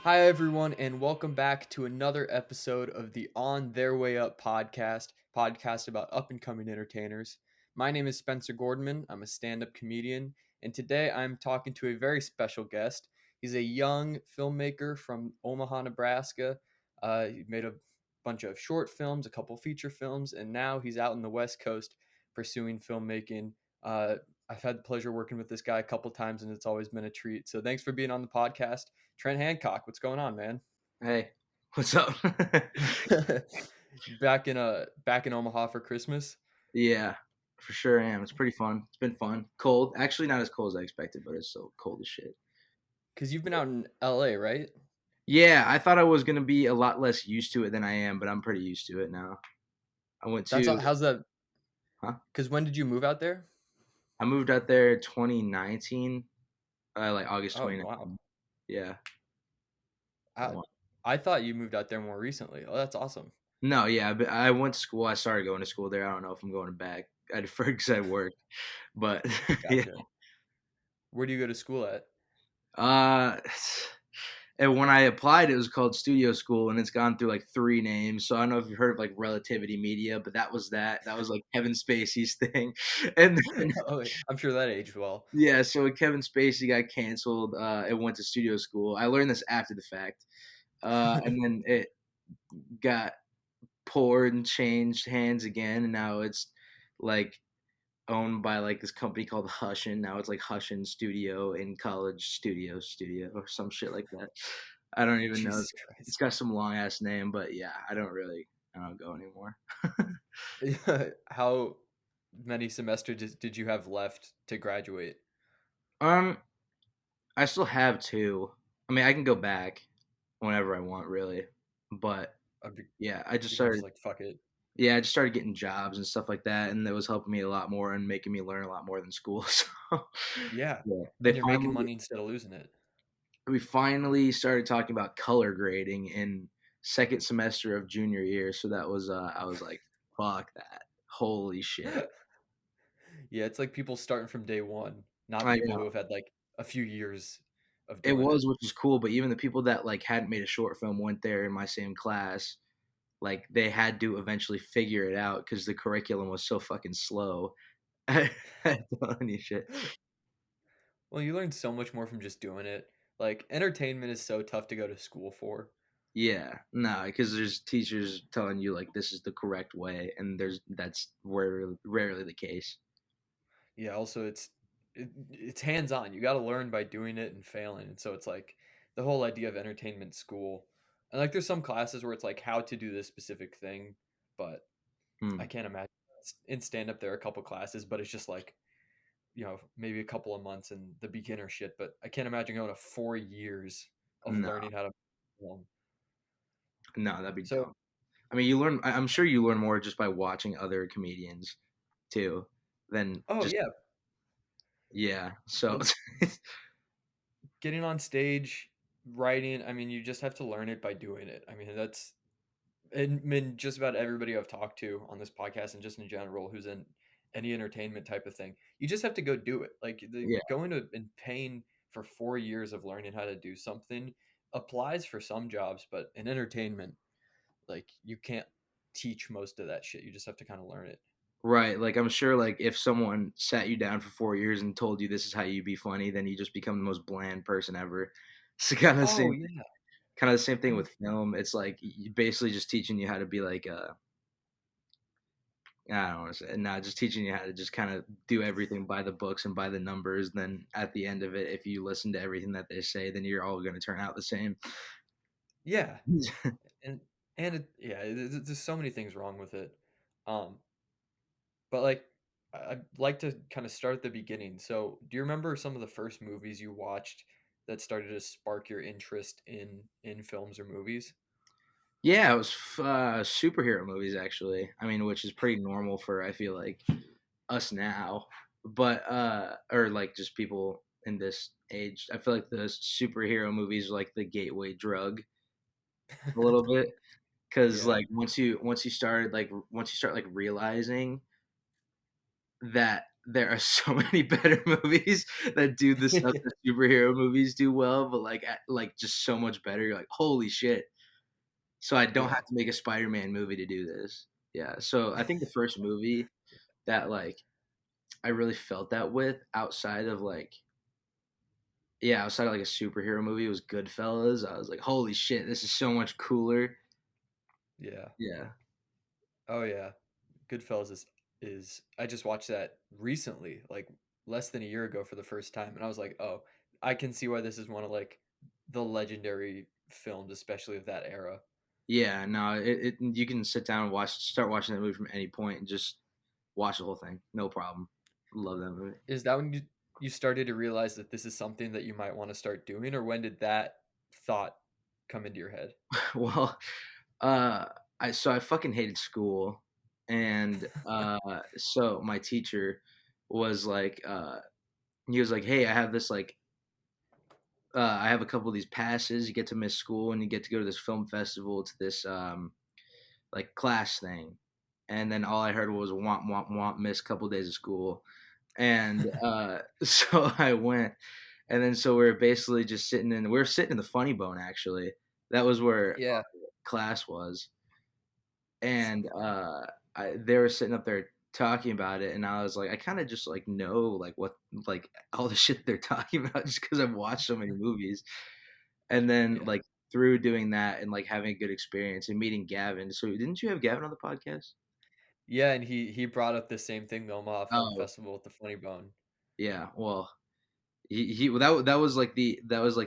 Hi, everyone, and welcome back to another episode of the On Their Way Up podcast about up and coming entertainers. My name is Spencer Gordman. I'm a stand up comedian, and today I'm talking to a very special guest. He's a young filmmaker from Omaha, Nebraska. He made a bunch of short films, a couple feature films, and now he's out in the West Coast pursuing filmmaking. Uh, I've had the pleasure working with this guy a couple times, and it's always been a treat. So thanks for being on the podcast. Trent Hancock, what's going on, man? Hey, what's up? Back in Omaha for Christmas? Yeah, for sure am. It's pretty fun. It's been fun. Cold. Actually, not as cold as I expected, but it's so cold as shit. Because you've been out in LA, right? Yeah, I thought I was gonna be a lot less used to it than I am, but I'm pretty used to it now. I went That's to, how's that? huh? Because when did you move out there? I moved out there 2019, like August Oh wow. 2019. Yeah. I I thought you moved out there more recently. Oh, that's awesome. No, yeah, but I went to school. I started going to school there. I don't know if I'm going back. I defer because I work, but yeah. Gotcha. Where do you go to school at? Uh, and when I applied, it was called Studio School, and it's gone through like three names. So I don't know if you've heard of like Relativity Media, but that was that. That was like Kevin Spacey's thing, and then Oh, I'm sure that aged well. yeah. So when Kevin Spacey got canceled, it went to Studio School. I learned this after the fact, and then it got poured and changed hands again, and now it's like owned by like this company called Hushin. Now it's like Hushin Studio in College Studio or some shit like that. I don't even know. Jesus It's Christ. got some long ass name, but yeah, I don't go anymore. How many semesters did you have left to graduate? um, I still have two. I mean, I can go back whenever I want, really. But Uh, yeah, You're kind of just like fuck it. I just started getting jobs and stuff like that, and that was helping me a lot more and making me learn a lot more than school. So Yeah, yeah, and you're making money instead of losing it. we finally started talking about color grading in second semester of junior year. So that was I was like, fuck that. Holy shit. Yeah, it's like people starting from day one, not I people who know. have had like a few years of It doing it. was, which is cool, but even the people that like hadn't made a short film went there in my same class. Like they had to eventually figure it out because the curriculum was so fucking slow. I don't any shit. Well, you learn so much more from just doing it. Like entertainment is so tough to go to school for. Yeah, no, because there's teachers telling you like this is the correct way, and that's rarely the case. Yeah, also it's hands on. You got to learn by doing it and failing. And so it's like the whole idea of entertainment school. And like there's some classes where it's like how to do this specific thing, but I Hmm. can't imagine in stand up there are a couple classes, but it's just like maybe a couple of months in the beginner shit, but I can't imagine going to 4 years of No, learning how to film. no, that'd be So, dumb. I mean, you learn. I'm sure you learn more just by watching other comedians too than oh just yeah, yeah. So and getting on stage, writing, I mean, you just have to learn it by doing it. I mean, just about everybody I've talked to on this podcast and just in general who's in any entertainment type of thing, you just have to go do it. Like yeah, going to and paying for 4 years of learning how to do something applies for some jobs, but in entertainment, like you can't teach most of that shit. You just have to kind of learn it. right. Like I'm sure, like if someone sat you down for 4 years and told you this is how you be funny, then you just become the most bland person ever. It's Oh yeah. kind of the same thing And with film. It's like basically just teaching you how to be like I don't want to say not just teaching you how to just kind of do everything by the books and by the numbers. Then at the end of it, if you listen to everything that they say, then you're all going to turn out the same. yeah, and there's so many things wrong with it. Um, but like I'd like to kind of start at the beginning. So, do you remember some of the first movies you watched that started to spark your interest in films or movies? Yeah, it was superhero movies actually. I mean, which is pretty normal for I feel like us now, but or like just people in this age. I feel like the superhero movies are like the gateway drug a little bit because Yeah. like once you start like realizing that there are so many better movies that do the stuff that superhero movies do well, but, like, just so much better. You're like, "Holy shit." So I don't Yeah, have to make a Spider-Man movie to do this. Yeah, so I think the first movie that, like, I really felt that with outside of, like yeah, outside of, like, a superhero movie was Goodfellas. I was like, "Holy shit, this is so much cooler." yeah. Yeah. Oh yeah. Goodfellas is I just watched that recently, like less than a year ago for the first time, and I was like, "Oh, I can see why this is one of like the legendary films, especially of that era." Yeah, no, you can sit down and start watching that movie from any point and just watch the whole thing, no problem. Love that movie. Is that when you started to realize that this is something that you might want to start doing, or when did that thought come into your head? Well, uh, I fucking hated school, and, so my teacher was like, he was like, "Hey, I have this, like, I have a couple of these passes, you get to miss school, and you get to go to this film festival to this, like, class thing." And then all I heard was, "Womp, womp, womp," missed a couple days of school, and, so I went, and then so we are basically just we were sitting in the Funny Bone, actually. That was where Yeah. class was, and, they were sitting up there talking about it, and I was like, I kinda just, like, know, like, what like, all the shit they're talking about just because 'cause I've watched so many movies, and then, Yeah. like, through doing that and, like, having a good experience and meeting Gavin so didn't you have Gavin on the podcast? Yeah, and he brought up the same thing, the Omaha Film Oh, Festival with the Funny Bone. yeah, well, he well, that was, like, the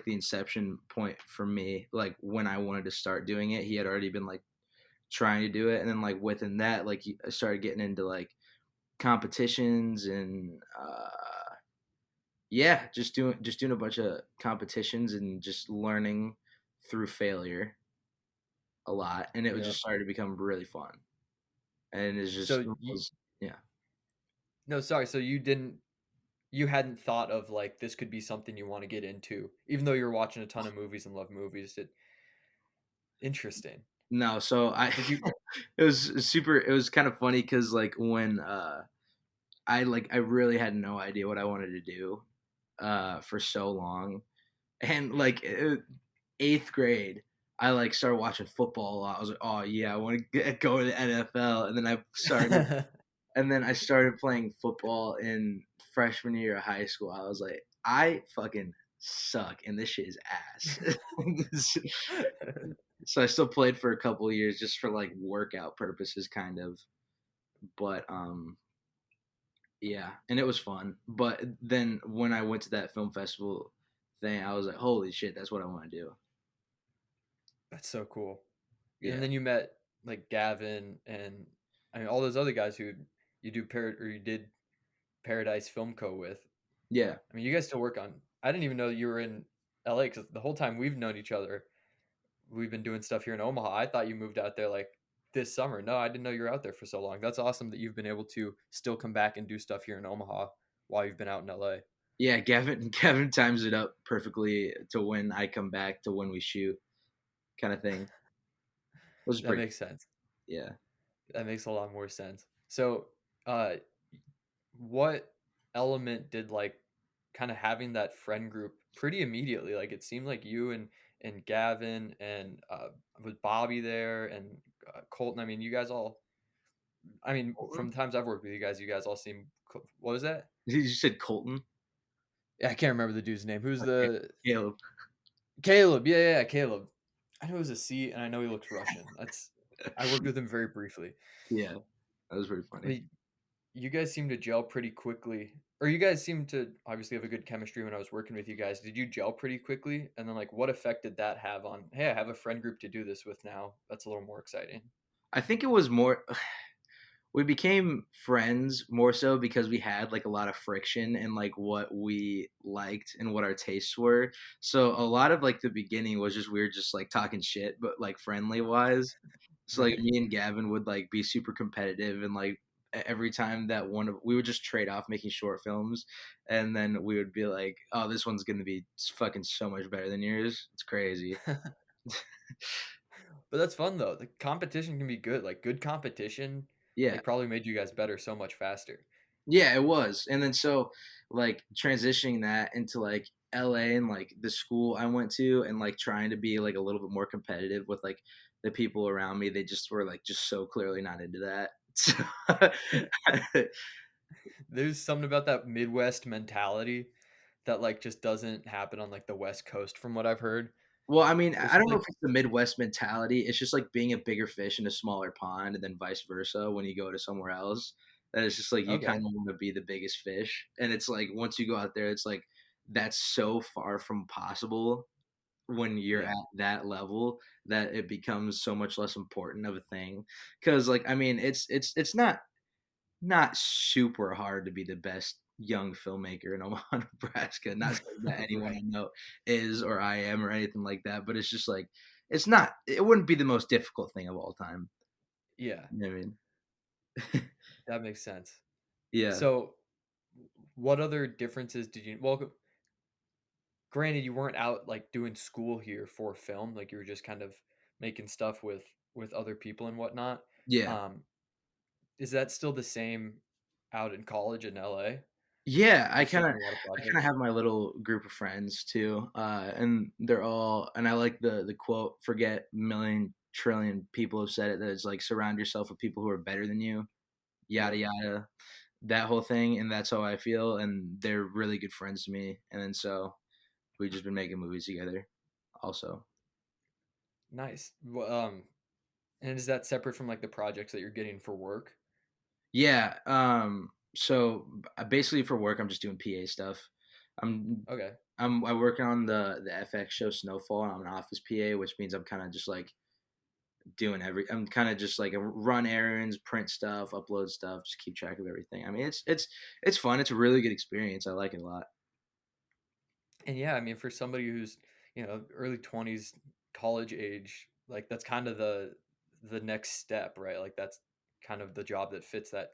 inception point for me, like, when I wanted to start doing it, he had already been, like, trying to do it, and then, like, within that, like, I started getting into, like, competitions and, yeah, just doing a bunch of competitions and just learning through failure a lot, and it Yeah. just started to become really fun, and it's just So you was yeah. No, sorry, so you hadn't thought of, like, this could be something you wanna get into, even though you're watching a ton of movies and love movies, interesting. No, so I Did you it was kind of funny because like, when, I really had no idea what I wanted to do, for so long, and, like, 8th grade, I, like, started watching football a lot. I was like, "Oh, yeah, I wanna go to the NFL," and then I started playing football in freshman year of high school. I was like, "I fucking suck, and this shit is ass." So I still played for a couple of years just for, like, workout purposes, kind of, but, yeah, and it was fun, but then when I went to that film festival thing, I was like, "Holy shit, that's what I wanna do." That's so cool. And Yeah. then you met, like, Gavin and, I mean, all those other guys who you did Paradise Film Co. with. Yeah. I mean, you guys still work on I didn't even know you were in LA because the whole time we've known each other, we've been doing stuff here in Omaha. I thought you moved out there, like, this summer. No, I didn't know you were out there for so long. That's awesome that you've been able to still come back and do stuff here in Omaha while you've been out in LA. Yeah, Gavin Gavin times it up perfectly to when I come back to when we shoot kinda thing. Which is That pretty makes sense. yeah. That makes a lot more sense. So, uh, what element did, like, kinda having that friend group pretty immediately, like, it seemed like you and Gavin and, with Bobby there and, Colton, I mean, you guys all I mean, from Colton? the times I've worked with you guys all seem co what was that? You said Colton? Yeah, I can't remember the dude's name. Who's Okay. the Caleb. Caleb, yeah, yeah, yeah, Caleb. I know it was a C, and I know he looked Russian. That's I worked with him very briefly. Yeah, that was pretty funny. But you guys seem to gel pretty quickly, or you guys seem to obviously have a good chemistry when I was working with you guys. Did you gel pretty quickly? And then, like, what effect did that have on, "Hey, I have a friend group to do this with now." That's a little more exciting. I think it was more we became friends more so because we had, like, a lot of friction in, like, what we liked and what our tastes were. So, a lot of, like, the beginning was just we were just, like, talking shit, but, like, friendly wise. So, like, Right. me and Gavin would, like, be super competitive and, like, every time that one of we would just trade off making short films, and then we would be like, "Oh, this one's gonna be fucking so much better than yours. It's crazy." But that's fun though. The competition can be good. Like, good competition, Yeah. like, probably made you guys better so much faster. Yeah, it was. And then so like transitioning that into like LA and like the school I went to and like trying to be like a little bit more competitive with like the people around me, they just were like just so clearly not into that. So There's something about that Midwest mentality that, like, just doesn't happen on, like, the West Coast from what I've heard. well, I mean, There's I don't know like if it's the Midwest mentality. It's just like being a bigger fish in a smaller pond and then vice versa when you go to somewhere else. That it's just like you kind okay, of want to be the biggest fish. And it's like once you go out there, it's like that's so far from possible when you're yeah, at that level that it becomes so much less important of a thing. Cause like I mean, it's not super hard to be the best young filmmaker in Omaha, Nebraska. Not saying that anyone I right, know is or I am or anything like that, but it's just like it's not. It wouldn't be the most difficult thing of all time. yeah, You know what I mean? that makes sense. Yeah, So, what other differences did you granted, you weren't out, like, doing school here for film, like, you were just kind of making stuff with other people and whatnot. yeah, Um, is that still the same out in college in LA? yeah. You're still doing a lot of I kind of projects? have my little group of friends too, and they're all. And I like the quote: "Forget million trillion people have said it." That it's like surround yourself with people who are better than you. Yada Yep. yada. That whole thing, and that's how I feel, and they're really good friends to me, and then so we've just been making movies together also. Nice. And is that separate from, like, the projects that you're getting for work? Yeah, so, basically for work, I'm just doing PA stuff. I'm Okay. I'm working on the FX show Snowfall, and I'm an office PA, which means I'm kinda just, like, I'm kinda just, like, run errands, print stuff, upload stuff, just keep track of everything. I mean, it's fun, it's a really good experience, I like it a lot. And yeah, I mean, for somebody who's, early 20s, college age, like that's kind of the next step, right? Like that's kind of the job that fits that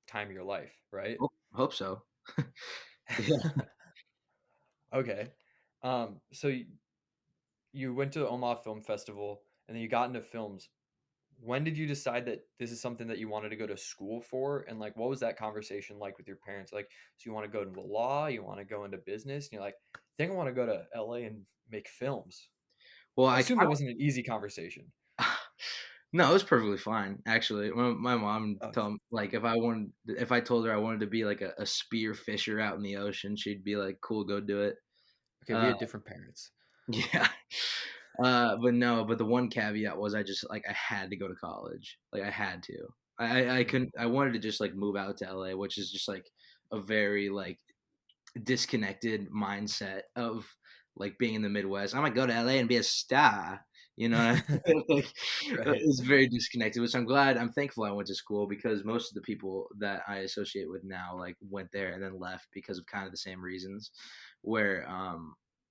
time of your life, right? Hope so. Yeah. Okay. So you went to the Omaha Film Festival and then you got into films. When did you decide that this is something that you wanted to go to school for? And like, what was that conversation like with your parents? Like, so you want to go into law, you want to go into business, and you're like, I think I want to go to LA and make films. Well, I I assume that wasn't an easy conversation. no, it was perfectly fine, actually. My mom Oh, told me, like, if I told her I wanted to be, like, a spear fisher out in the ocean, she'd be like, "Cool, go do it." okay, we Uh, had different parents. yeah. But no, but the one caveat was I just like, I had to go to college. Like, I had to. I Mhm. couldn't I wanted to just, like, move out to LA, which is just, like, a very, like, disconnected mindset of like being in the Midwest. I'm gonna go to LA and be a star. You know what I mean? Like, Right. it's very disconnected, which I'm thankful I went to school because most of the people that I associate with now like went there and then left because of kind of the same reasons. Where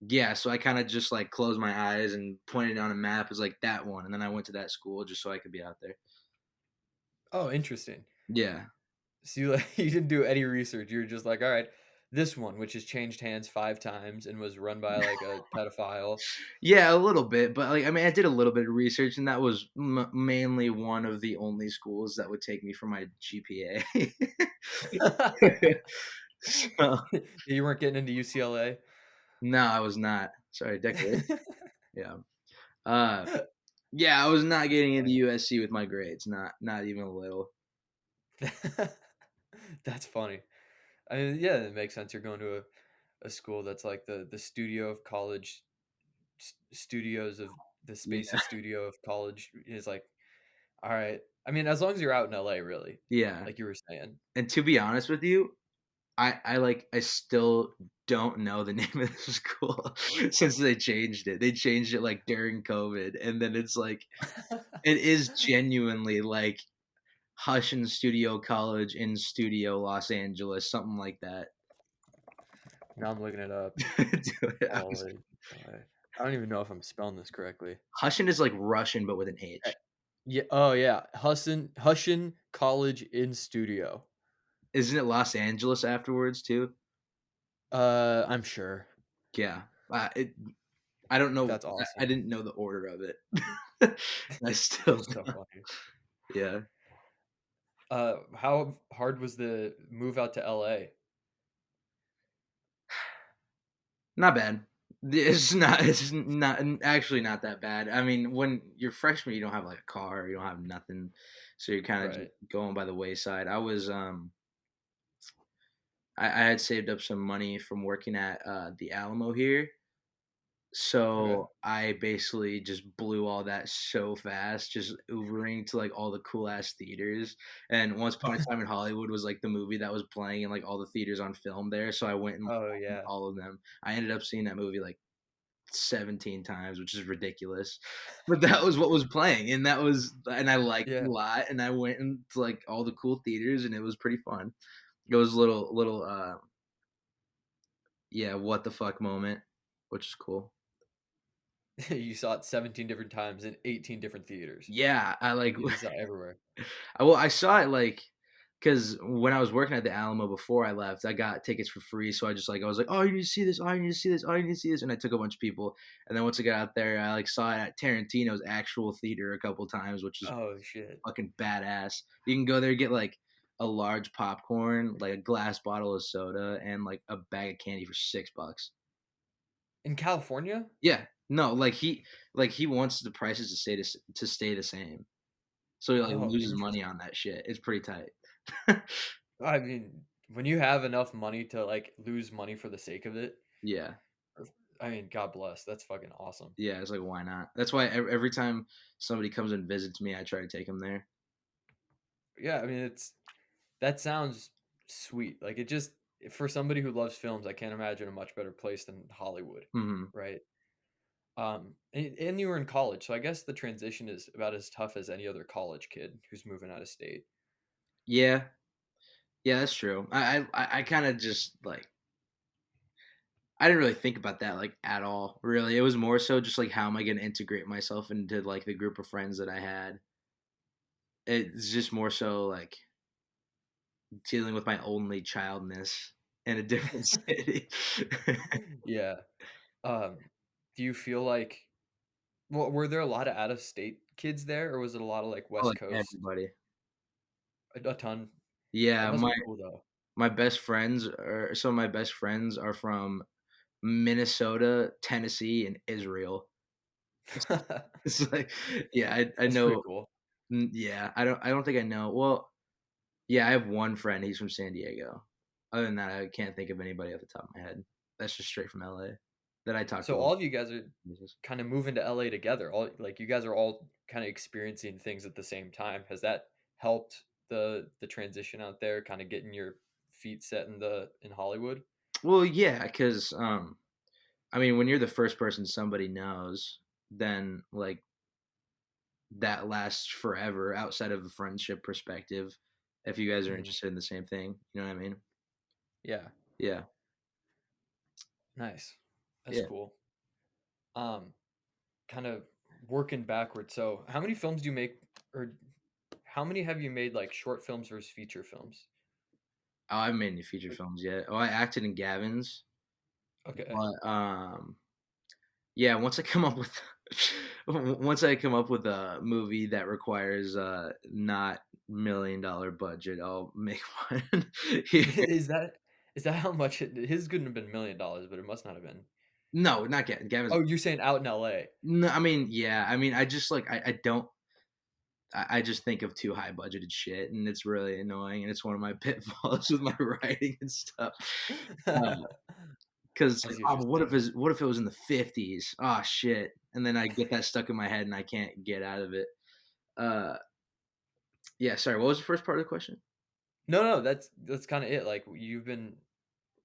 yeah, so I kind of just like closed my eyes and pointed on a map as like that one, and then I went to that school just so I could be out there. Oh, interesting. Yeah. So you like you didn't do any research. You were just like, all right, this one, which has changed hands 5 times and was run by like a pedophile. Yeah, a little bit, but, like, I mean, I did a little bit of research, and that was mainly one of the only schools that would take me for my GPA. So You weren't getting into UCLA. no, I was not. Sorry, decorate. Yeah. Uh, yeah, I was not getting into Funny. USC with my grades, not even a little. That's funny. I mean, yeah, it makes sense. You're going to a school that's like the studio of college, studios of the Yeah, spaces studio of college is like, all right. I mean, as long as you're out in LA, really, yeah, like you were saying. and to be honest with you, I still don't know the name of the school since they changed it. They changed it, like, during COVID, and then it's like it is genuinely, like, Hushin Studio College in Studio Los Angeles, something like that. Now I'm looking it up. Dude, LA. I don't even know if I'm spelling this correctly. Hushin is like Russian, but with an Eh, H. Yeah. Oh, yeah. Hushin College in Studio. Isn't it Los Angeles afterwards too? I'm sure. Yeah. I don't know. That's I awesome. didn't know the order of it. I still So funny. yeah. How hard was the move out to LA? Not bad. It's not actually not that bad. I mean, when you're freshman, you don't have like a car, you don't have nothing, so you're kind of just Right. going by the wayside. I had saved up some money from working at the Alamo here, Okay. so I basically just blew all that so fast, just Ubering to like all the cool ass theaters. And Once Upon a Time in Hollywood was like the movie that was playing in like all the theaters on film there, so I went and Oh, yeah. all of them. I ended up seeing that movie like 17 times, which is ridiculous. But that was what was playing, and I liked it Yeah. a lot, and I went into like all the cool theaters, and it was pretty fun. It was a little yeah, what the fuck moment, which is cool. You saw it 17 different times in 18 different theaters. Yeah, I like You just saw it everywhere. I saw it like because when I was working at the Alamo before I left, I got tickets for free. So I was like, oh, you need to see this. Oh, you need to see this. Oh, you need to see this. And I took a bunch of people. And then once I got out there, I like saw it at Tarantino's actual theater a couple times, which is Oh, shit. fucking badass. You can go there, get like a large popcorn, like a glass bottle of soda, and like a bag of candy for $6. In California? Yeah, no, like he wants the prices to stay the same, so he like Oh, loses money interesting. on that shit. It's pretty tight. I mean, when you have enough money to, like, lose money for the sake of it, Yeah, or I mean, God bless. That's fucking awesome. yeah. It's like why not? That's why every time somebody comes and visits me, I try to take them there. Yeah, I mean, that sounds sweet. Like, it just for somebody who loves films, I can't imagine a much better place than Hollywood, Hmm. right? And you were in college, so I guess the transition is about as tough as any other college kid who's moving out of state. Yeah, yeah, that's true. I kind of just like I didn't really think about that like at all. Really, it was more so just like how am I going to integrate myself into like the group of friends that I had. It's just more so like dealing with my only childness in a different city. Yeah. Um, do you feel like well, were there a lot of out of state kids there, or was it a lot of like Oh, West like Coast? everybody. A ton. That Yeah, must be cool though. my best friends are some of my best friends are from Minnesota, Tennessee, and Israel. It's like, yeah, I That's pretty know. cool. Yeah, I don't think I know. Well, yeah, I have one friend. He's from San Diego. Other than that, I can't think of anybody off the top of my head. That's just straight from LA that I talk to So a lot. all of you guys are kind of moving to LA together. All like you guys are all kind of experiencing things at the same time. Has that helped the transition out there, kind of getting your feet set in Hollywood? Well, yeah, because I mean, when you're the first person somebody knows, then like that lasts forever outside of a friendship perspective. If you guys are Mhm. interested in the same thing, you know what I mean? Yeah. Yeah, Nice. That's yeah. cool. Um, kind of working backwards. So, how many films do you make, or how many have you made, like short films versus feature films? Oh, I haven't made any feature Like, films yet. Oh, I acted in Gavin's, okay. but yeah. Once I come up with a movie that requires not $1 million budget, I'll make one. Yeah. Is that how much his couldn't have been $1 million, but it must not have been. No, not Gavin. Gavin's. Oh, you're saying out in LA. No, I mean, yeah. I mean, I just like I don't. I just think of too high budgeted shit, and it's really annoying, and it's one of my pitfalls with my writing and stuff. Because it's I like, see what oh, you're but saying. what if it was in the 50s? Oh shit! And then I get that stuck in my head, and I can't get out of it. Uh, yeah. Sorry, what was the first part of the question? No, no, that's kinda it, like, you've been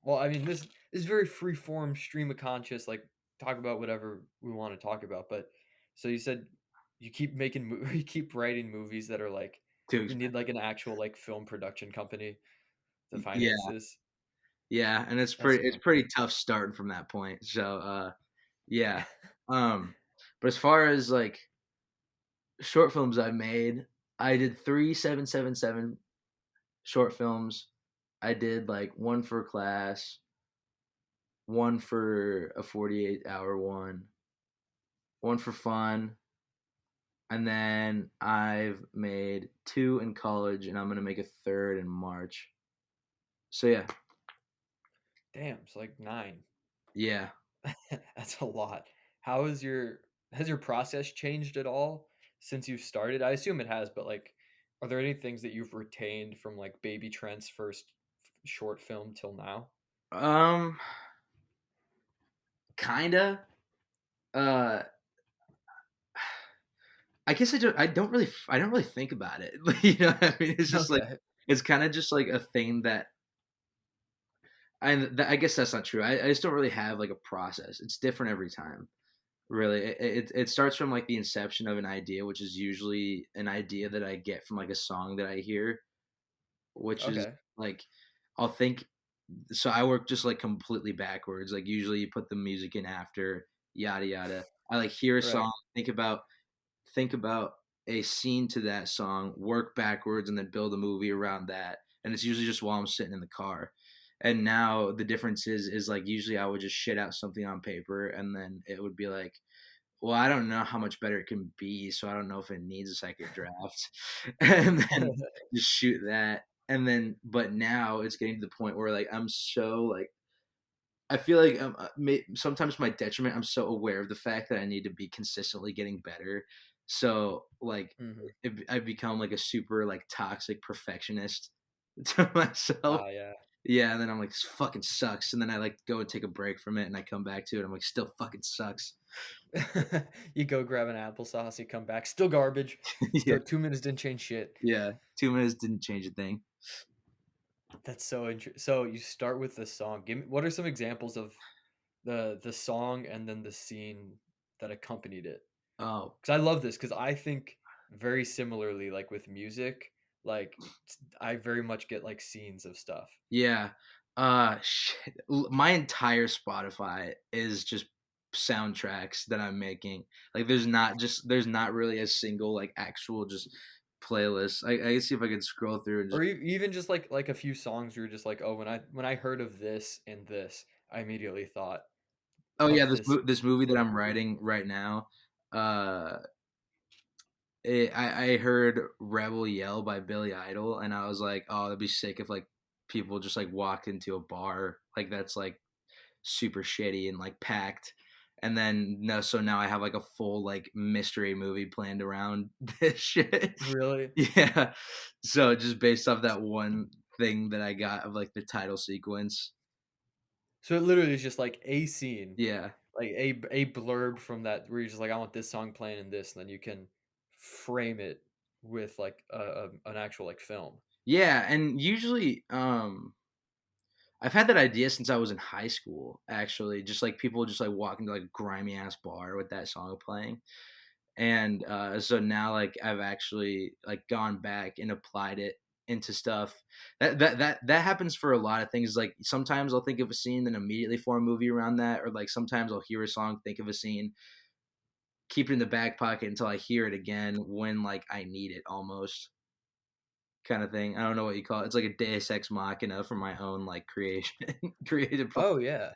well, I mean, this is very free form stream of conscious, like, talk about whatever we wanna talk about, but so you said you keep making you keep writing movies that are, like Too you need, expensive. like, an actual, like, film production company to finance Yeah, this. yeah, and That's it's super pretty cool. tough starting from that point. So, yeah. Um, but as far as like short films I've made, I did 3 777 short films. I did like one for class, one for a 48-hour one for fun, and then I've made 2 in college, and I'm gonna make a 3rd in March. So yeah, Damn, it's like 9. yeah. That's a lot. How is your has your process changed at all since you've started? I assume it has, but like, are there any things that you've retained from like Baby Trent's first short film till now? Um, kinda. Uh, I guess I don't really think about it. You know what I mean? It's just like Okay. it's kind of just like a thing that I guess that's not true. I just don't really have like a process. It's different every time. Really, it starts from like the inception of an idea, which is usually an idea that I get from like a song that I hear, which is Okay. like I'll think. So I work just like completely backwards. Like usually you put the music in after yada yada. I like hear a Right. song, think about a scene to that song, work backwards, and then build a movie around that. And it's usually just while I'm sitting in the car. And now the difference is like usually I would just shit out something on paper, and then it would be like, well, I don't know how much better it can be, so I don't know if it needs a second draft. And then just shoot that. And then, but now it's getting to the point where like I'm so like I feel like sometimes my detriment. I'm so aware of the fact that I need to be consistently getting better. So like Mhm. I've become like a super like toxic perfectionist to myself. Ah, yeah. Yeah, and then I'm like, this fucking sucks. And then I like go and take a break from it, and I come back to it. I'm like, still fucking sucks. You go grab an applesauce, you come back, still garbage. Yeah, Still 2 minutes didn't change shit. yeah. 2 minutes didn't change a thing. That's so interesting. So you start with the song. Give me what are some examples of the song and then the scene that accompanied it? Oh, 'Cause I love this because I think very similarly, like, with music, like, I very much get, like, scenes of stuff. yeah. Shit. My entire Spotify is just soundtracks that I'm making. Like, there's not really a single like actual just playlist. I can see if I could scroll through and just. Or even just, like, a few songs where you're just like, "Oh, when I heard of this and this, I immediately thought Oh yeah, of this this movie that I'm movie." writing right now. Uh, I heard "Rebel Yell" by Billy Idol, and I was like, oh, that'd be sick if like people just like walked into a bar like that's like super shitty and like packed. And then no, so now I have like a full like mystery movie planned around this shit. Really? Yeah. So just based off that one thing that I got of like the title sequence. So it literally is just, like, a scene, Yeah. like, a blurb from that where you're just like, "I want this song playing in this," and then you can frame it with, like, an actual, like, film. Yeah, and usually I've had that idea since I was in high school actually, just like people just like walking to like a grimy ass bar with that song playing. And so now like I've actually like gone back and applied it into stuff that happens for a lot of things. Like sometimes I'll think of a scene then immediately form a movie around that, or like sometimes I'll hear a song, think of a scene, keep it in the back pocket until I hear it again when like I need it, almost kind of thing. I don't know what you call it. It's like a deus ex machina for my own like creation creative Oh, yeah.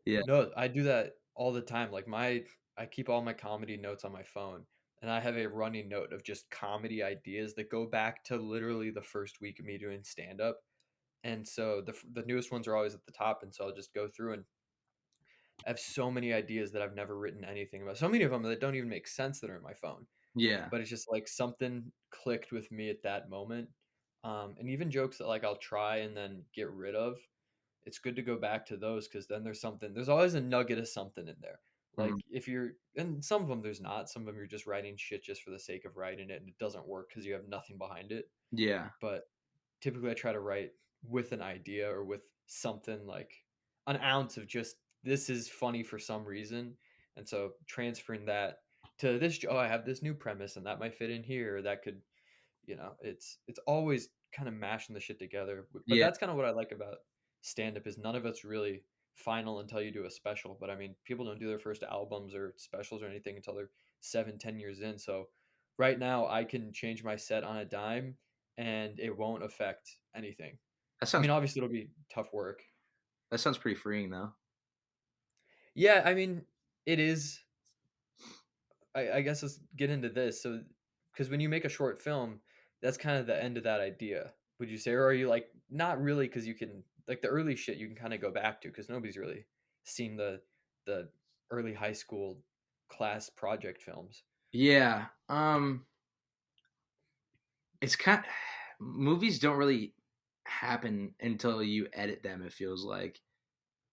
yeah. No, I do that all the time. Like I keep all my comedy notes on my phone, and I have a running note of just comedy ideas that go back to literally the first week of me doing stand up. And so the newest ones are always at the top, and so I'll just go through and I have so many ideas that I've never written anything about. So many of them that don't even make sense that are in my phone. Yeah. But it's just like something clicked with me at that moment. And even jokes that like I'll try and then get rid of, it's good to go back to those because then there's always a nugget of something in there. Mhm. Like if you're, and some of them there's not, some of them you're just writing shit just for the sake of writing it and it doesn't work because you have nothing behind it. Yeah. But typically I try to write with an idea or with something like an ounce of just this is funny for some reason. And so transferring that to this, oh, I have this new premise and that might fit in here, or that could, it's always kind of mashing the shit together. But Yeah. that's kind of what I like about stand up is none of it's really final until you do a special. But I mean, people don't do their first albums or specials or anything until they're 7, 10 years in. So right now I can change my set on a dime and it won't affect anything. That I sounds mean, obviously it'll be tough work. that sounds pretty freeing though. Yeah, I mean, it is I guess let's get into this. So, because when you make a short film, that's kind of the end of that idea. Would you say, or are you like not really? Because you can like the early shit you can kind of go back to because nobody's really seen the early high school class project films. Yeah. It's kind movies don't really happen until you edit them, it feels like.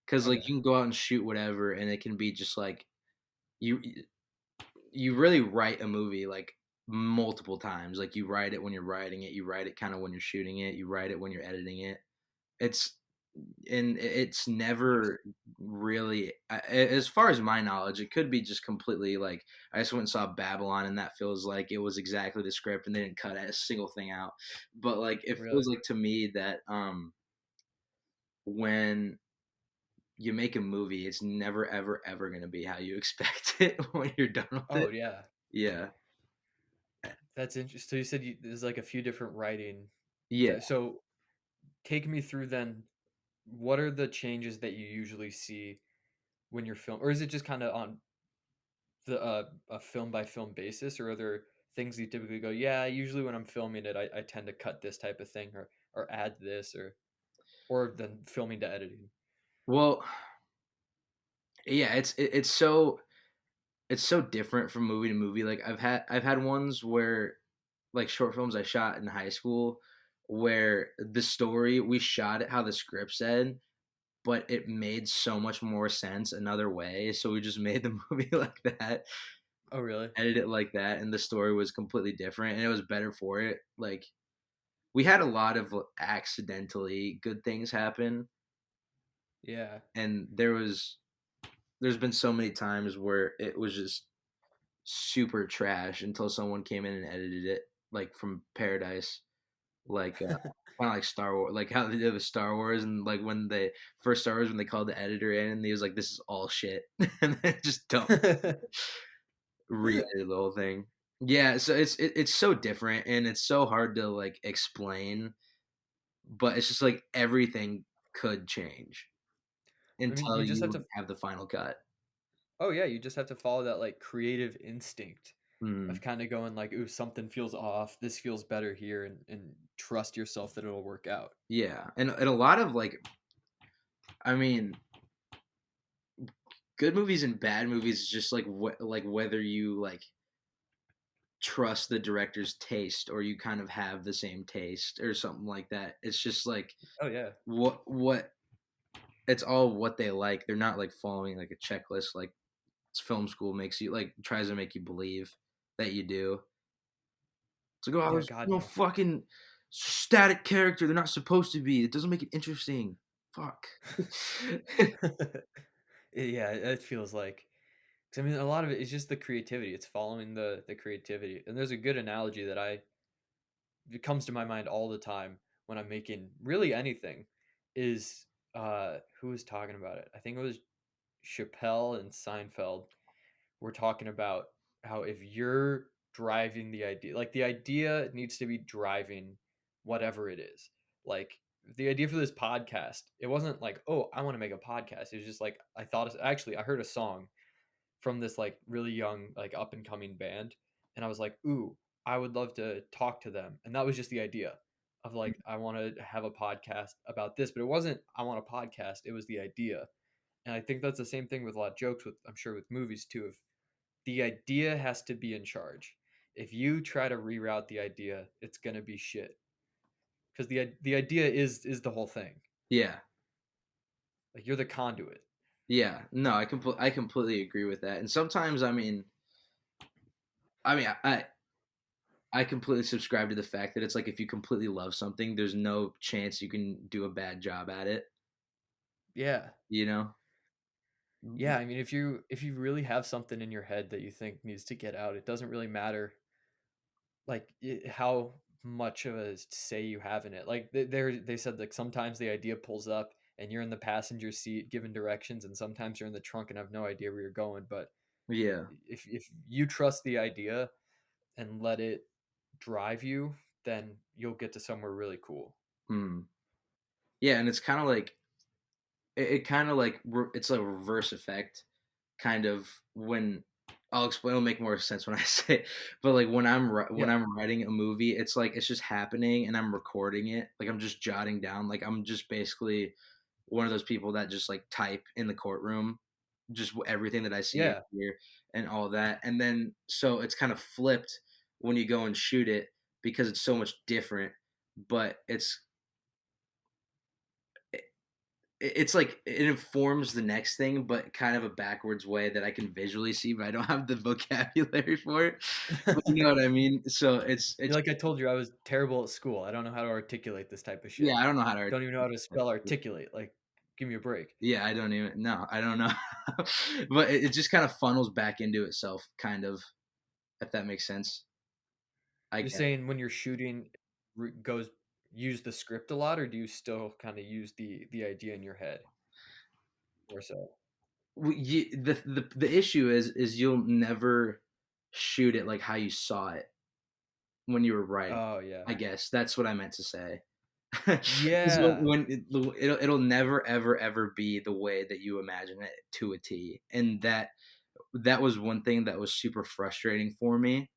'Cause, like, Okay. you can go out and shoot whatever, and it can be just, like, you you really write a movie, like, multiple times. Like, you write it when you're writing it, you write it kinda when you're shooting it, you write it when you're editing it. It's it's never really as far as my knowledge, it could be just completely, like, I just went and saw Babylon, and that feels like it was exactly the script, and they didn't cut a single thing out. But, like, it Really? feels like to me that, when you make a movie, it's never, ever, ever gonna be how you expect it when you're done with Oh it. yeah, Yeah. that's interesting. So you said there's like a few different writing. Yeah. So take me through then. What are the changes that you usually see when you're film, or is it just kind of on the a film by film basis, or are there things you typically go, yeah, usually when I'm filming it, I tend to cut this type of thing or add this or then filming to editing. Well, yeah, it's so different from movie to movie. Like, I've had ones where, like, short films I shot in high school where the story, we shot it how the script said, but it made so much more sense another way, so we just made the movie like that, Oh, really? edited it like that, and the story was completely different, and it was better for it. Like, we had a lot of accidentally good things happen, Yeah. and there's been so many times where it was just super trash until someone came in and edited it, like, from paradise, like, kinda like Star Wars, like how they did with Star Wars, and, like, when they first Star Wars, when they called the editor in, and he was like, "This is all shit," and then just don't re-edit the whole thing. Yeah, so it's so different, and it's so hard to, like, explain, but it's just, like, everything could change I mean, until you just have you to. have the final cut. Oh yeah, you just have to follow that like creative instinct of Mhm. kind of going like, ooh, something feels off. This feels better here, and trust yourself that it'll work out. Yeah, and a lot of, like, I mean, good movies and bad movies is just, like, like, whether you, like, trust the director's taste or you kind of have the same taste or something like that. It's just, like, Oh yeah. what it's all what they like. They're not, like, following, like, a checklist, like, film school makes you, like, tries to make you believe that you do. It's like, "Oh, Yeah, there's God no no. fucking static character. They're not supposed to be. It doesn't make it interesting. Fuck." Yeah, it feels like 'cause, I mean, a lot of it is just the creativity. It's following the creativity. And there's a good analogy that it comes to my mind all the time when I'm making really anything is who was talking about it? I think it was Chappelle and Seinfeld were talking about how if you're driving the idea, like the idea needs to be driving whatever it is. Like the idea for this podcast, it wasn't like, oh, I want to make a podcast. It was just like I thought actually I heard a song from this like really young like up and coming band and I was like, "Ooh, I would love to talk to them." And that was just the idea of like I want to have a podcast about this, but it wasn't I want a podcast, it was the idea. And I think that's the same thing with a lot of jokes with I'm sure with movies too. If the idea has to be in charge. If you try to reroute the idea, it's going to be shit because the idea is the whole thing. Yeah. Like you're the conduit. Yeah. No, I completely agree with that, and sometimes, I completely subscribe to the fact that it's like if you completely love something, there's no chance you can do a bad job at it, Yeah. you know? Yeah, I mean if you really have something in your head that you think needs to get out, it doesn't really matter like how much of a say you have in it. Like they said like sometimes the idea pulls up and you're in the passenger seat giving directions and sometimes you're in the trunk and have no idea where you're going, but Yeah. if you trust the idea and let it drive you, then you'll get to somewhere really cool. Mhm. Yeah, and it's kinda like it kinda, like, it's a reverse effect, kind of, when I'll explain. It'll make more sense when I say it. But, like, when Yeah. I'm writing a movie, it's like it's just happening and I'm recording it. Like, I'm just jotting down. Like, I'm just basically one of those people that just, like, type in the courtroom, just everything that I see and Yeah. hear and all that. And then so it's kind of flipped when you go and shoot it because it's so much different, but it's like it informs the next thing, but kind of a backwards way that I can visually see, but I don't have the vocabulary for it. But you know what I mean? So it's Like I told you, I was terrible at school. I don't know how to articulate this type of yeah, shit. I don't know how to Don't even know how articulate to that. spell articulate. Like, give me a break. Yeah, I don't even no, I don't know. But it just kind of funnels back into itself, kind of, if that makes sense. I You're guess. saying when you're shooting, goes use the script a lot, or do you still kind of use the idea in your head or so? The issue is you'll never shoot it like how you saw it when you were writing. Oh yeah, I guess that's what I meant to say. 'Cause yeah, when it'll never, ever, ever be the way that you imagine it to a T, and that was one thing that was super frustrating for me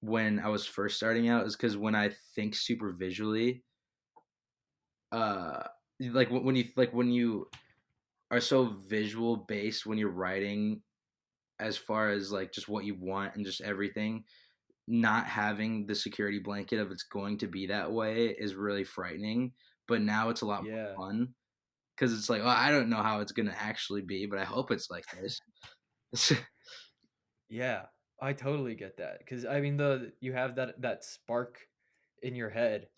when I was first starting out, is because when I think super visually, uh, like, when you are so visual based when you're writing as far as, like, just what you want and just everything, not having the security blanket of it's going to be that way is really frightening, but now it's a lot yeah. more fun. 'Cause it's like, "Well, I don't know how it's gonna actually be, but I hope it's like this." Yeah, I totally get that because I mean, the you have that spark in your head,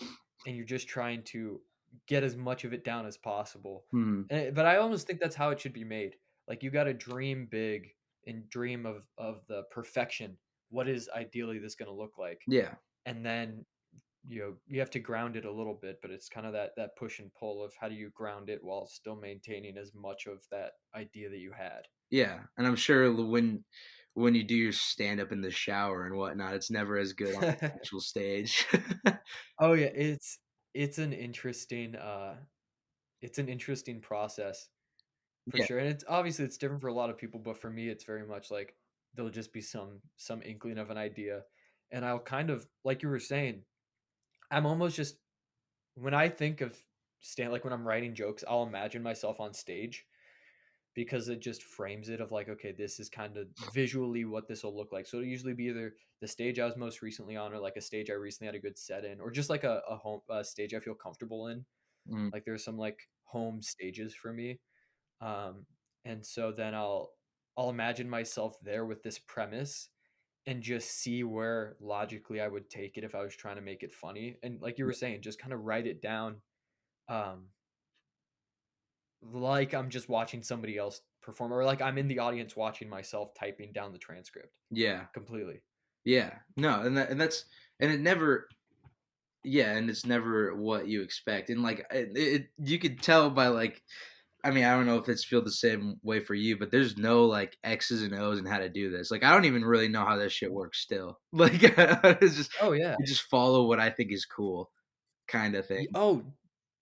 and you're just trying to get as much of it down as possible. Hmm. But I almost think that's how it should be made. Like you got to dream big and dream of the perfection. What is ideally this going to look like? Yeah. And then you have to ground it a little bit, but it's kind of that push and pull of how do you ground it while still maintaining as much of that idea that you had. Yeah, and I'm sure when you do your stand-up in the shower and whatnot, it's never as good on the actual stage. Oh yeah, it's an interesting it's an interesting process for Yeah. sure. And it's obviously it's different for a lot of people, but for me it's very much like there'll just be some inkling of an idea and I'll kind of like you were saying, I'm almost just when I think of stand like when I'm writing jokes, I'll imagine myself on stage because it just frames it of like, okay, this is kind of visually what this will look like. So it'll usually be either the stage I was most recently on or like a stage I recently had a good set in, or just like a home a stage I feel comfortable in. Mm, Like there's some like home stages for me. Um, and so then I'll imagine myself there with this premise and just see where logically I would take it if I was trying to make it funny. And like you were saying, just kind of write it down. Um, like I'm just watching somebody else perform, or like I'm in the audience watching myself typing down the transcript yeah. completely. Yeah. No, and that's and it never yeah, and it's never what you expect, and, like, you could tell by, like, I mean, I don't know if it's feel the same way for you, but there's no, like, X's and O's in how to do this. Like, I don't even really know how this shit works still. Like, it's just Oh yeah. you just follow what I think is cool kinda thing. Oh,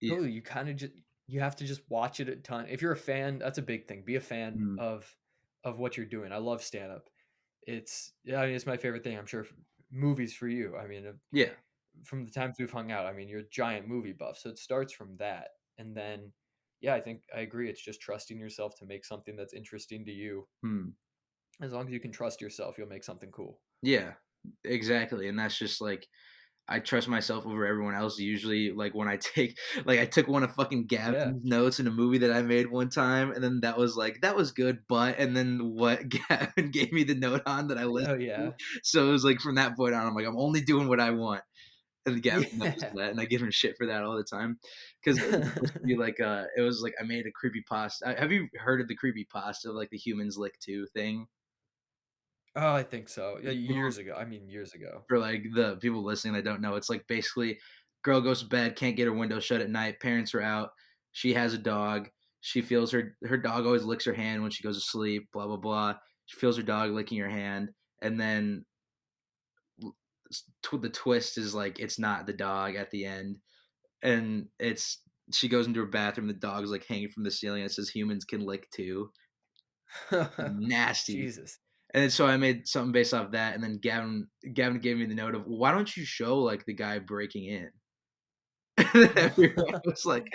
Yeah. totally. You kind of just you have to just watch it a ton. If you're a fan, that's a big thing. Be a fan Mm. of what you're doing. I love stand up. It's yeah, I mean, it's my favorite thing. I'm sure movies for you. I mean, Yeah. from the times we've hung out, I mean, you're a giant movie buff, so it starts from that, and then yeah, I think I agree. It's just trusting yourself to make something that's interesting to you. Hmm. As long as you can trust yourself, you'll make something cool. Yeah. Exactly, and that's just, like, I trust myself over everyone else usually, like, when I take like, I took one of fucking Yeah. Gavin's notes in a movie that I made one time, and then that was like, "That was good, but" and then what Gavin gave me the note on that I Oh listened to. yeah. So, it was like, from that point on, I'm like, "I'm only doing what I want," and Gavin knows Yeah. that, and I give him shit for that all the time, 'cause it was supposed to be like, it was like I made a creepypasta. Have you heard of the creepypasta, like the Humans Lick 2 thing? Oh, I think so. Yeah, years ago. I mean, years ago. For, like, the people listening that don't know, it's, like, basically girl goes to bed, can't get her window shut at night, parents are out, she has a dog, she feels her dog always licks her hand when she goes to sleep, blah, blah, blah. She feels her dog licking her hand, and then the twist is, like, it's not the dog at the end, and it's she goes into her bathroom, the dog's, like, hanging from the ceiling, and it says, "Humans can lick too." Nasty. Jesus. And then so I made something based off that, and then Gavin gave me the note of, "Why don't you show, like, the guy breaking in?" Everyone was like,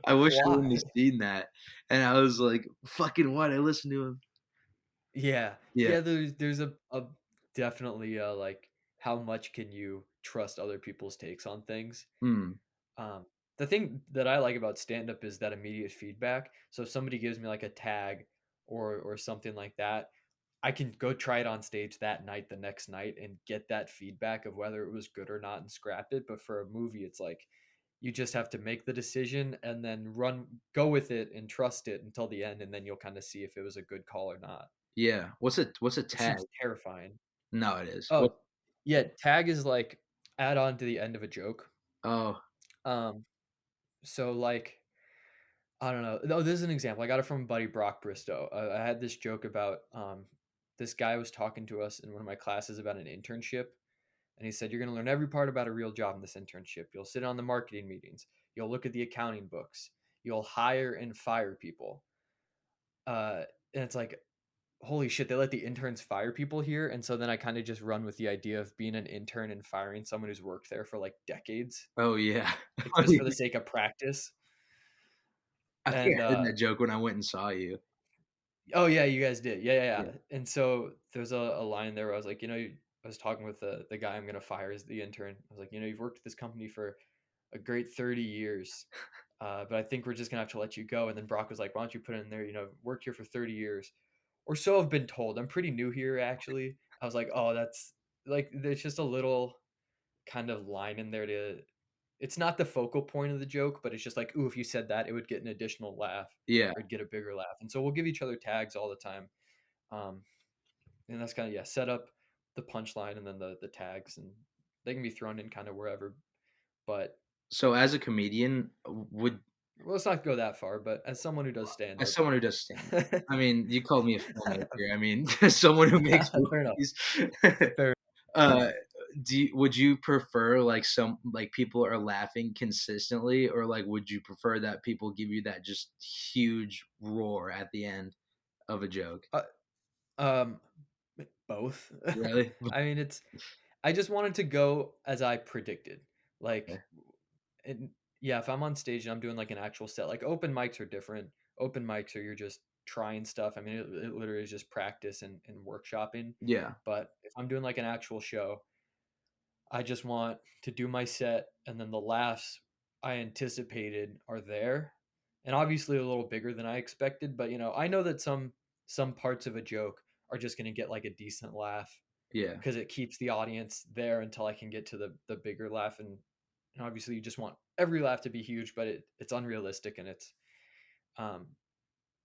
"I wish I wouldn't have Why? seen that." And I was like, "Fucking what? I listened to him." Yeah. Yeah. Yeah, there's a definitely, like, how much can you trust other people's takes on things? Mm. Um, the thing that I like about stand-up is that immediate feedback. So if somebody gives me, like, a tag or something like that, I can go try it on stage that night, the next night, and get that feedback of whether it was good or not and scrap it. But for a movie, it's like you just have to make the decision and then go with it and trust it until the end, and then you'll kind of see if it was a good call or not, Yeah. What's a which tag? seems terrifying. No, it is. What Oh, yeah, tag is like add on to the end of a joke. Oh, Um, so like I don't know. No, this is an example. I got it from buddy Brock Bristow. I had this joke about this guy was talking to us in one of my classes about an internship. And he said, "You're going to learn every part about a real job in this internship. You'll sit on the marketing meetings. You'll look at the accounting books. You'll hire and fire people." And it's like, holy shit, they let the interns fire people here. And so then I kind of just run with the idea of being an intern and firing someone who's worked there for like decades, oh, yeah. like just for the sake of practice. I think And I heard that joke when I went and saw you. oh yeah, you guys did. Yeah, yeah, Yeah. yeah. And so there's a line there where I was like, I was talking with the guy I'm gonna fire as the intern. I was like, you've worked at this company for a great 30 years. But I think we're just gonna have to let you go. And then Brock was like, why don't you put in there, worked here for 30 years or so I've been told. I'm pretty new here actually. I was like, oh, that's like there's just a little kind of line in there to it's not the focal point of the joke, but it's just like, ooh, if you said that, it would get an additional laugh Yeah. or it'd get a bigger laugh. And so we'll give each other tags all the time. Um, and that's kind of yeah, set up the punchline and then the tags and they can be thrown in kind of wherever. But So as a comedian, would well, let's not go that far, but as someone who does stand as up. someone who does stand up, I mean, you called me a filmmaker. I mean, someone who makes Fair enough. movies. Fair. Uh, would you prefer, like, people are laughing consistently, or, like, would you prefer that people give you that just huge roar at the end of a joke? Uh, um, both. Really? I mean, I just wanted to go as I predicted. Like, Okay. and yeah, if I'm on stage and I'm doing like an actual set, like open mics are different. Open mics are you're just trying stuff. I mean, it literally is just practice and workshopping. Yeah. But if I'm doing like an actual show, I just want to do my set and then the laughs I anticipated are there. And obviously a little bigger than I expected, but I know that some parts of a joke are just going to get like a decent laugh Yeah. because it keeps the audience there until I can get to the bigger laugh and obviously you just want every laugh to be huge, but it's unrealistic and it's um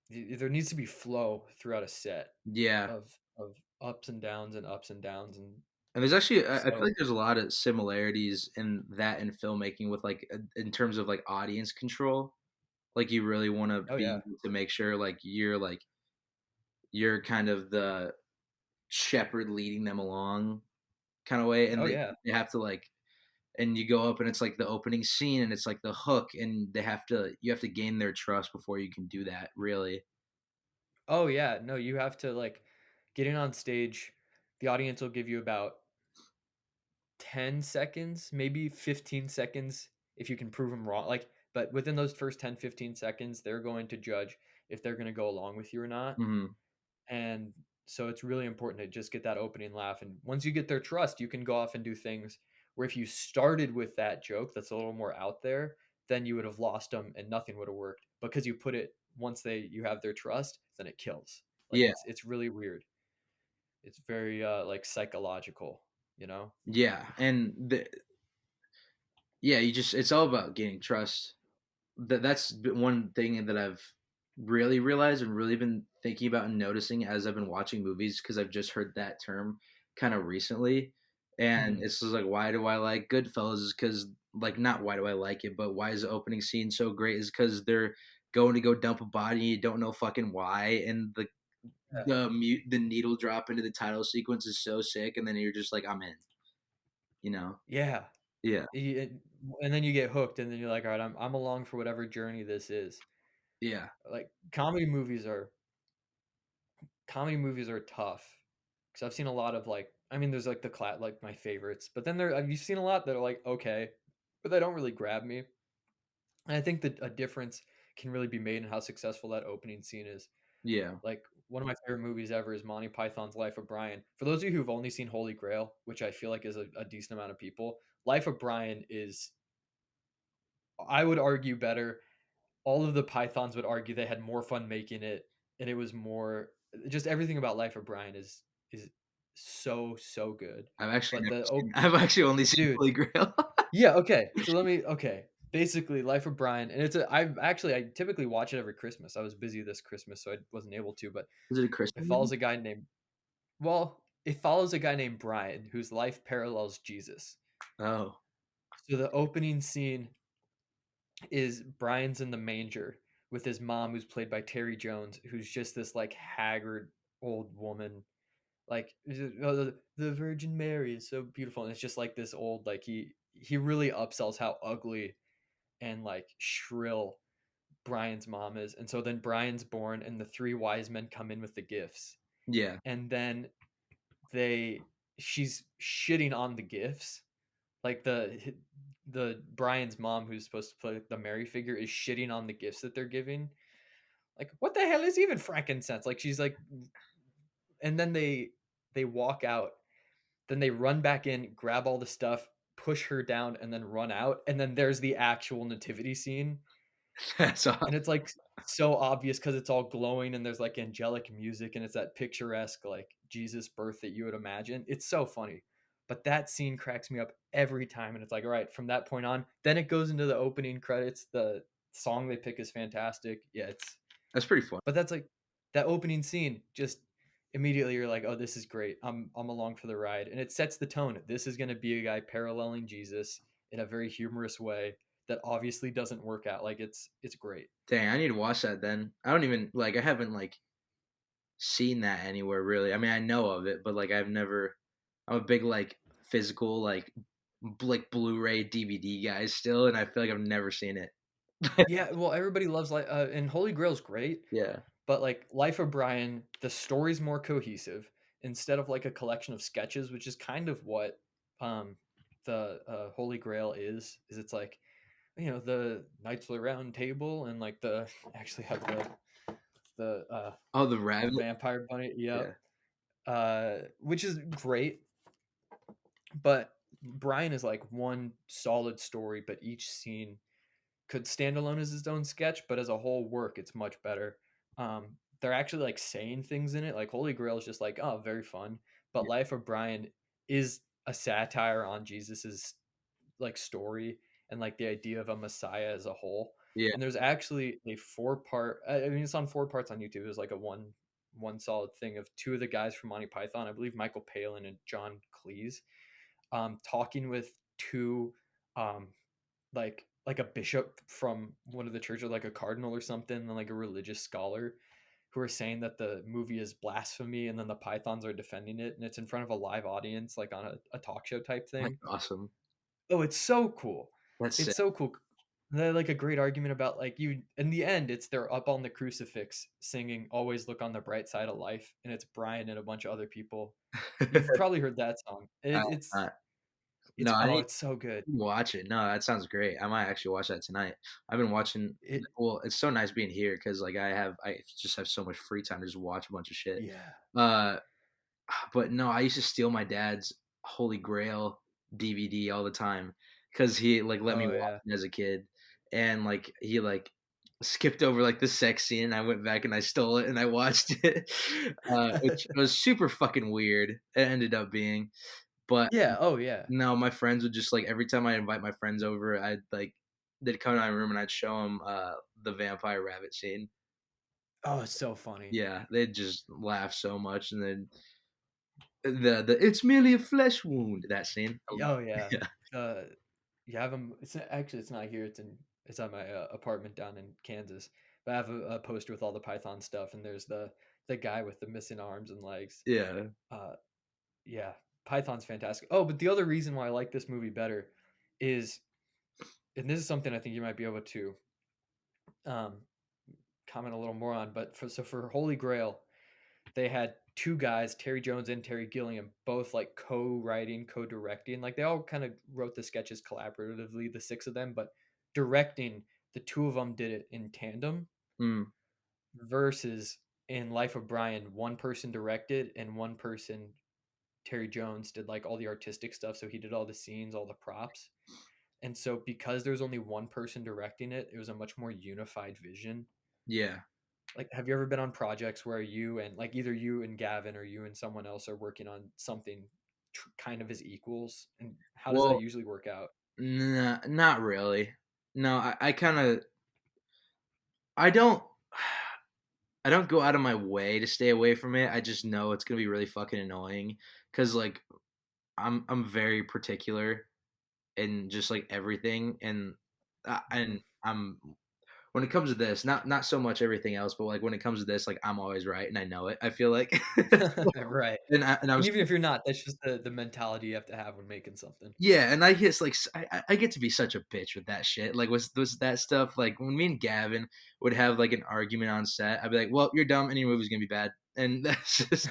there needs to be flow throughout a set Yeah. of ups and downs and ups and downs and And there's actually I feel so like there's a lot of similarities in that in filmmaking with, like, in terms of, like, audience control. Like, you really wanna oh be yeah. able to make sure, you're kind of the shepherd leading them along kinda way, and Oh yeah. they have to, like, and you go up and it's, like, the opening scene and it's, like, the hook, and you have to gain their trust before you can do that, really. Oh yeah. No, you have to like getting on stage, the audience will give you about 10 seconds, maybe 15 seconds if you can prove them wrong. Like, but within those first 10, 15 seconds, they're going to judge if they're going to go along with you or not. Mhm. And so it's really important to just get that opening laugh. And once you get their trust, you can go off and do things where if you started with that joke that's a little more out there, then you would have lost them and nothing would have worked. Because you put it once you have their trust, then it kills. Like Yeah. it's really weird. It's very like psychological, you know? Yeah, and yeah, you just it's all about gaining trust. One thing that I've really realized and really been thinking about and noticing as I've been watching movies because I've just heard that term kind of recently, and Mhm. it's just like, why do I like Goodfellas? Is because, like, not why do I like it, but why is the opening scene so great? Is because they're going to go dump a body, you don't know fucking why, and the needle drop into the title sequence is so sick, and then you're just like, I'm in, you know? Yeah. Yeah, And then you get hooked and then you're like, all right, I'm along for whatever journey this is. yeah, Like comedy movies are tough because I've seen a lot of like, I mean, there's like like my favorites, but then you've seen a lot that are like okay, but they don't really grab me. And I think that a difference can really be made in how successful that opening scene is. Yeah. Like one of my favorite movies ever is Monty Python's Life of Brian. For those of you who've only seen Holy Grail, which I feel like is a decent amount of people, Life of Brian is, I would argue, better. All of the Pythons would argue they had more fun making it, and it was more, just everything about Life of Brian is so good. I've actually But never the seen I've actually only seen dude, Holy Grail. yeah, okay. So okay. Basically, Life of Brian, and I typically watch it every Christmas. I was busy this Christmas, so I wasn't able to. But Was it a Christmas it movie? follows a guy named well, it follows a guy named Brian whose life parallels Jesus. Oh. So the opening scene is Brian's in the manger with his mom, who's played by Terry Jones, who's just this like haggard old woman. Like oh, the Virgin Mary is so beautiful, and it's just like this old like he really upsells how ugly and like shrill Brian's mom is. And so then Brian's born, and the three wise men come in with the gifts, Yeah. and then they she's shitting on the gifts. Like the Brian's mom, who's supposed to play the Mary figure, is shitting on the gifts that they're giving. Like, what the hell is even frankincense? Like, she's like, and then they walk out. Then they run back in, grab all the stuff, push her down, and then run out. And then there's the actual nativity scene, That's and awesome. it's like so obvious because it's all glowing and there's like angelic music and it's that picturesque like Jesus birth that you would imagine. It's so funny. But that scene cracks me up every time, and it's like, all right, from that point on, then it goes into the opening credits. The song they pick is fantastic. Yeah, it's That's pretty fun. but that's like that opening scene just immediately you're like, oh, this is great. I'm along for the ride. And it sets the tone. This is gonna be a guy paralleling Jesus in a very humorous way that obviously doesn't work out. Like it's great. Dang, I need to watch that then. I don't even like I haven't like seen that anywhere really. I mean, I know of it, but like I've never. I'm a big like physical like Blu-ray DVD guy still, and I feel like I've never seen it. Yeah, well, everybody loves like and Holy Grail's great, Yeah, but like Life of Brian, the story's more cohesive instead of like a collection of sketches, which is kind of what um the Holy Grail is. Is it's like, the Knights of the Round Table and like the actually have the oh, the rabbit. vampire bunny, yep. Yeah, Which is great, but Brian is like one solid story, but each scene could stand alone as its own sketch, but as a whole work, it's much better. They're actually like saying things in it. Like Holy Grail is just like, oh, very fun. But yeah, Life of Brian is a satire on Jesus's like story and like the idea of a Messiah as a whole. yeah. And there's actually a four-part. I mean, it's on four parts on YouTube. There's like a one solid thing of two of the guys from Monty Python. I believe Michael Palin and John Cleese, talking with two um, like a bishop from one of the churches, like a cardinal or something, and like a religious scholar, who are saying that the movie is blasphemy, and then the Pythons are defending it, and it's in front of a live audience, like on a talk show type That's thing. awesome. Oh, it's so cool. That's sick. It's so cool. They had like a great argument about like you in the end, it's they're up on the crucifix singing "Always Look on the Bright Side of Life," and it's Brian and a bunch of other people. You've probably heard that song. I, It's I, no, it's I oh, need it's so good. to watch it. No, that sounds great. I might actually watch that tonight. I've been watching. It Well, it's so nice being here because like I just have so much free time to just watch a bunch of shit. yeah. Uh, but no, I used to steal my dad's Holy Grail DVD all the time because he like let me Oh watch yeah. it as a kid, and like he like skipped over like the sex scene. And I went back and I stole it and I watched it, which was super fucking weird. It ended up being, but Yeah. Oh yeah. no, my friends would just like every time I invite my friends over, I'd like they'd come to my room and I'd show them the vampire rabbit scene. Oh, it's so funny. Yeah, they'd just laugh so much, and then the "It's merely a flesh wound" that scene. I love Oh yeah. yeah. Uh, you have them. Actually it's not here. It's at my apartment down in Kansas. But I have a poster with all the Python stuff, and there's the guy with the missing arms and legs. Yeah. Uh, yeah, Python's fantastic. Oh, but the other reason why I like this movie better is, and this is something I think you might be able to um, comment a little more on. But for Holy Grail, they had two guys, Terry Jones and Terry Gilliam, both like co-writing, co-directing. Like they all kind of wrote the sketches collaboratively, the six of them, but directing, the two of them did it in tandem. Mm, Versus in Life of Brian, one person directed and one person, Terry Jones, did like all the artistic stuff. So he did all the scenes, all the props. And so because there's only one person directing it, it was a much more unified vision. yeah. Like, have you ever been on projects where you and like either you and Gavin or you and someone else are working on something kind of as equals? And how does that Well, usually work out? nah, not really. No, I kind of I don't I don't go out of my way to stay away from it. I just know it's gonna be really fucking annoying because like I'm very particular in just like everything, Hmm. and I'm when it comes to this, not so much everything else, but like when it comes to this, like I'm always right and I know it. I feel like, Right. and I And was even if you're not, that's just the mentality you have to have when making something. yeah, and I get like I get to be such a bitch with that shit. Like was that stuff like when me and Gavin would have like an argument on set, I'd be like, "Well, you're dumb, and your movie's gonna be bad," and that's just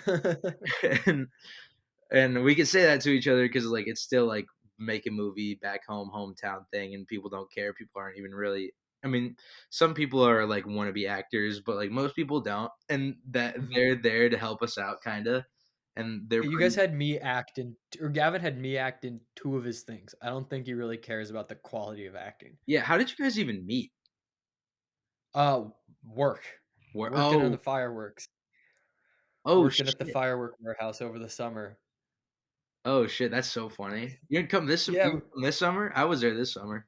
and and we could say that to each other because like it's still like make a movie back home hometown thing, and people don't care. People aren't even really. I mean, some people are like wannabe actors, but like most people don't, and that Mhm. they're there to help us out, kind of, and they're You guys pretty. had me act in, or Gavin had me act in two of his things. I don't think he really cares about the quality of acting. Yeah, how did you guys even meet? Uh, work, Where? working on the Oh, fireworks, oh working at the shit. firework warehouse over the summer. Oh shit, that's so funny. You didn't come this you Yeah, didn't come this summer? I was there this summer.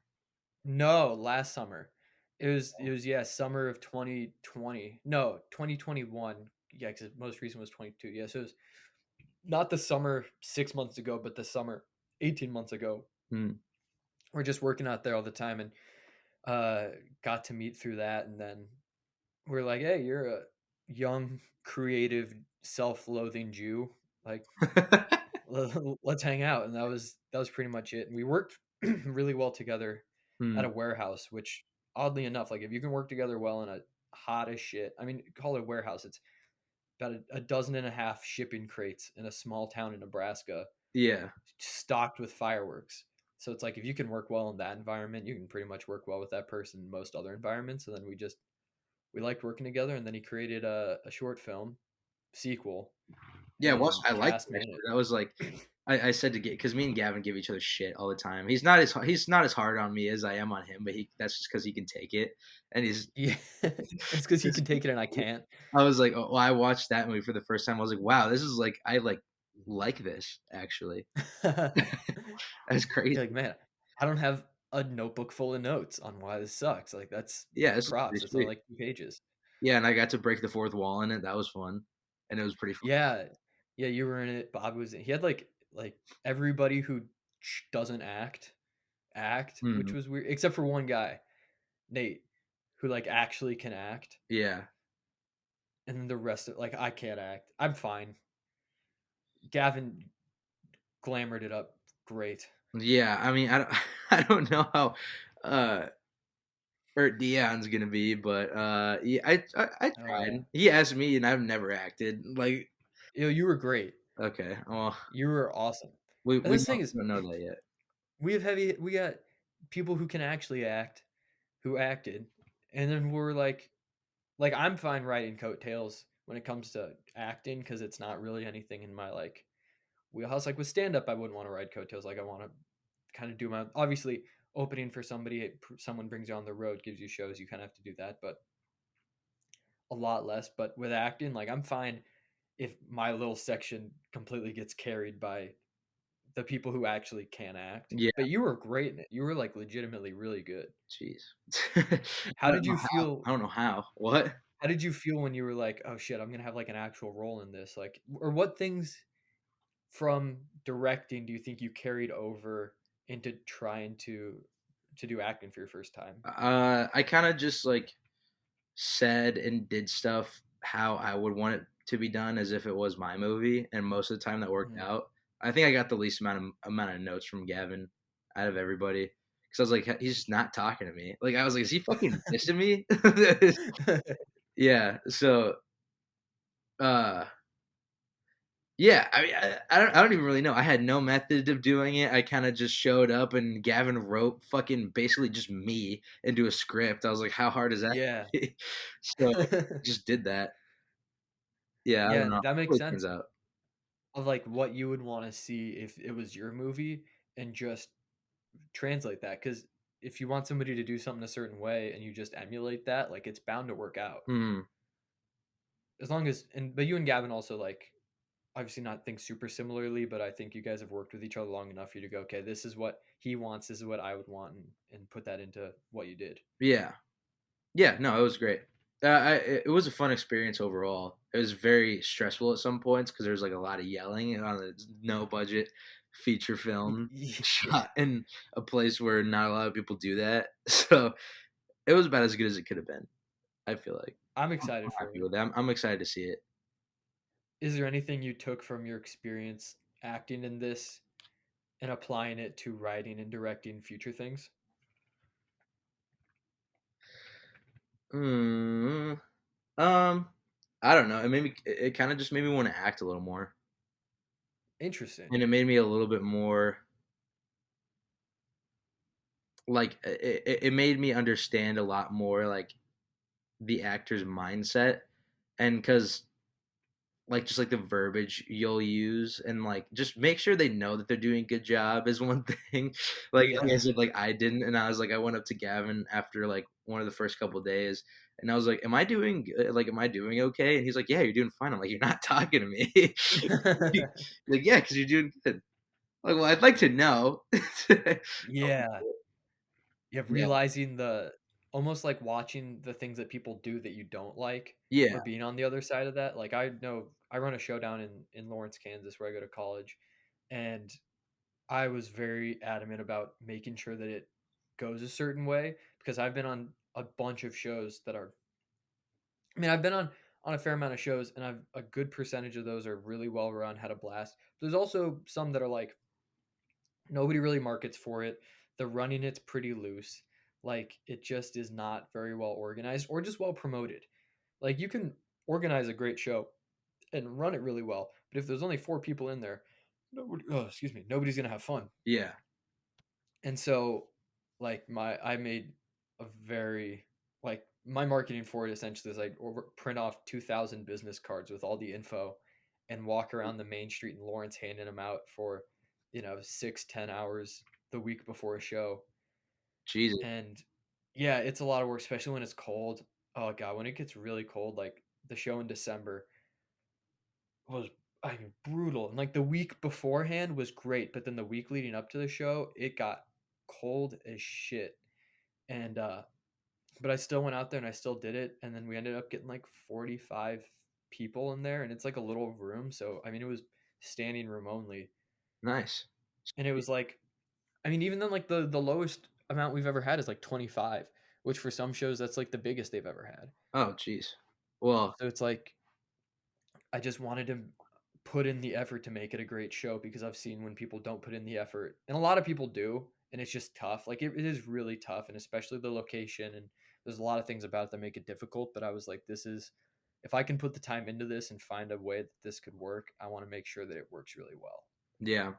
no, last summer. It was yeah, summer of 2020. No, 2021. Yeah, because most recent was 22. Yeah, so it was not the summer 6 months ago, but the summer 18 months ago. Hmm. We're just working out there all the time and uh got to meet through that, and then we're like, hey, you're a young, creative, self-loathing Jew. Like, let's hang out. And that was pretty much it. And we worked really well together at Hmm. a warehouse, which oddly enough, like if you can work together well in a hot as shit, I mean, call it a warehouse. It's about a dozen and a half shipping crates in a small town in Nebraska, Yeah. stocked with fireworks. So it's like if you can work well in that environment, you can pretty much work well with that person in most other environments. And then we liked working together, and then he created a short film sequel Yeah, well, and I liked cast it me in actually. it. That was like I said to get because me and Gavin give each other shit all the time. He's not as hard on me as I am on him, but he that's just because he can take it. And he's Yeah, it's because he can take it and I can't. I was like, oh, well, I watched that movie for the first time. I was like, wow, this is like I like this actually. That's crazy. You're like, man, I don't have a notebook full of notes on why this sucks. Like Yeah, this is props. pretty That's only sweet. like 2 pages. Yeah, and I got to break the fourth wall in it. That was fun, and it was pretty fun. Yeah, yeah, you were in it. Bob was in. He had like everybody who doesn't act, which Mhm. was weird, except for one guy, Nate, who like actually can act, Yeah, and then the rest of like I can't act. I'm fine. Gavin glamored it up great. yeah. I mean, I don't, I don't know how uh hurt Dion's gonna be, but yeah, I Oh, tried. He asked me, and I've never acted like. you were great. Okay, well, You were awesome. And we this thing is, don't know that yet. we got people who can actually act, who acted, and then we're like I'm fine writing coattails when it comes to acting because it's not really anything in my like wheelhouse. Like with stand up, I wouldn't want to ride coattails. Like I want to kind of do my obviously opening for somebody. Someone brings you on the road, gives you shows. You kind of have to do that, but a lot less. But with acting, like I'm fine if my little section completely gets carried by the people who actually can act. Yeah, But you were great in it. You were like legitimately really good. jeez. How did you I feel? don't know how. What? How did you feel when you were like, "Oh shit, I'm gonna have like an actual role in this"? Like, or what things from directing do you think you carried over into trying to do acting for your first time? I kind of just like said and did stuff how I would want it to be done as if it was my movie, and most of the time that worked Mhm. out. I think I got the least amount of notes from Gavin out of everybody because I was like, he's just not talking to me. Like I was like, is he fucking dissing me? Yeah. So uh Yeah, I mean, I don't even really know. I had no method of doing it. I kinda just showed up and Gavin wrote fucking basically just me into a script. I was like, "How hard is that?" Yeah. So, just did that. Yeah, I don't Yeah, know. that makes Hopefully it turns sense out. of, like, what you would wanna see if it was your movie and just translate that. Because if you want somebody to do something a certain way and you just emulate that, like, it's bound to work out. Mhm. As long as but you and Gavin also, like, obviously not think super similarly, but I think you guys have worked with each other long enough for you to go, "Okay, this is what he wants, this is what I would want," and put that into what you did. Yeah. Yeah, no, it was great. It was a fun experience overall. It was very stressful at some points because there was, like, a lot of yelling on a no budget feature film Yeah, shot in a place where not a lot of people do that. So, it was about as good as it could have been, I feel like. I'm I'm excited for happy it. with it. I'm excited to see it. Is there anything you took from your experience acting in this and applying it to writing and directing future things? Mm, um, I don't know. It kinda just made me wanna act a little more, Interesting. and it made me a little bit more like, it made me understand a lot more, like, the actor's mindset, and because like, just, like, the verbiage you'll use and, like, just make sure they know that they're doing a good job is one thing. Like I Yeah. said, like, I didn't, and I was like I went up to Gavin after, like, one of the first couple days, and I was like, "Am I doing good? Like, am I doing okay?" And he's like, "Yeah, you're doing fine." I'm like, "You're not talking to me." Like, "Yeah, because 'cause you're doing good." Like, "Well, I'd like to know." Yeah. Yeah, Yeah. realizing the almost like watching the things that people do that you don't like Yeah. or being on the other side of that. Like, I know I run a show down in Lawrence, Kansas, where I go to college, and I was very adamant about making sure that it goes a certain way because I've been on a bunch of shows that are I've been on a fair amount of shows, and I've a good percentage of those are really well run, had a blast. There's also some that are like nobody really markets for it. The running it's pretty loose. Like it just is not very well organized or just well promoted. Like you can organize a great show and run it really well, but if there's only four people in there, excuse me, nobody's gonna have fun. Yeah. And so, like I made a very like my marketing for it essentially is like print off 2,000 business cards with all the info and walk around the main street in Lawrence handing them out for 6-10 hours the week before a show. Jesus. And yeah, it's a lot of work, especially when it's cold. Oh god, when it gets really cold, like the show in December was brutal. And like the week beforehand was great, but then the week leading up to the show, it got cold as shit. And but I still went out there and I still did it. And then we ended up getting like 45 people in there, and it's like a little room. So I mean, it was standing room only, Nice. and it was like, even then, like the lowest amount we've ever had is like 25, which for some shows that's like the biggest they've ever had. Oh, jeez. Well, So it's like I just wanted to put in the effort to make it a great show because I've seen when people don't put in the effort, and a lot of people do, and it's just tough. Like it is really tough, and especially the location, and there's a lot of things about it that make it difficult. But I was like, this is if I can put the time into this and find a way that this could work, I want to make sure that it works really well. yeah.